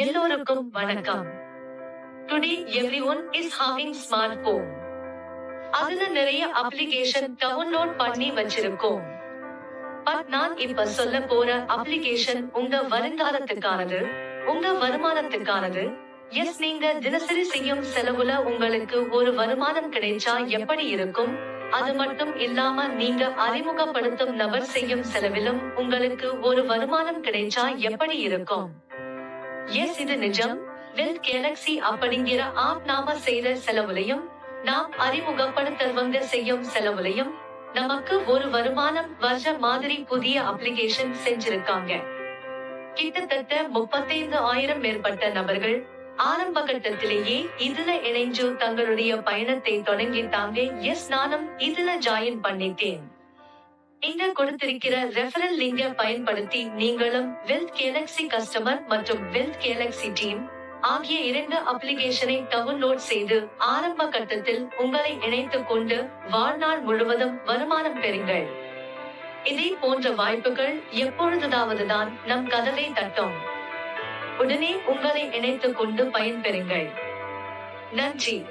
எல்லோருக்கும் வணக்கம். Today everyone is having smartphone. அதுல நிறைய அப்ளிகேஷன் டவுன்லோட் பண்ணி வச்சிருக்கோம். பட் நான் இப்ப சொல்ல போற அப்ளிகேஷன் உங்க வருங்காலத்துக்கானது, உங்க வருமானத்துக்கானது. எஸ், நீங்க தினசரி செய்யும் செலவுல உங்களுக்கு ஒரு வருமானம் கிடைச்சா எப்படி இருக்கும்? அது மட்டும் இல்லாம நீங்க அறிமுகப்படுத்தும் நபர் செய்யும் செலவிலும் உங்களுக்கு ஒரு வருமானம் கிடைச்சா எப்படி இருக்கும்? எஸ், இது நிஜம். வெல்த் கேலக்ஸி அப்படிங்கிற ஆப் நாம செய்யற செலவுலையும், நாம் அறிமுகப்படுத்துறவங்க செய்யும் செலவுலையும் நமக்கு ஒரு வருமானம் வர்ற மாதிரி புதிய அப்ளிகேஷன் செஞ்சிருக்காங்க. கிட்டத்தட்ட 35,000 மேற்பட்ட நபர்கள் ஆரம்ப கட்டத்திலேயே இதுல இணைஞ்சு தங்களுடைய பயணத்தை தொடங்கிட்டாங்க. எஸ், நானும் இதுல ஜாயின் பண்ணிட்டேன். இங்க கொடுத்திருக்கிற ரெஃபரல் லிங்கை பயன்படுத்தி நீங்களும் வெல்த் கேலக்ஸி கஸ்டமர் மற்றும் வெல்த் கேலக்ஸி டீம் ஆகிய 2 அப்ளிகேஷனை டவுன்லோட் செய்து ஆரம்ப கட்டத்தில் உங்களை இணைத்துக் கொண்டு வாழ்நாள் முழுவதும் வருமானம் பெறுங்கள். இதே போன்ற வாய்ப்புகள் எப்பொழுதாவதுதான் நம் கதவை தட்டும். உடனே உங்களை இணைத்துக் கொண்டு பயன்பெறுங்கள். நன்றி.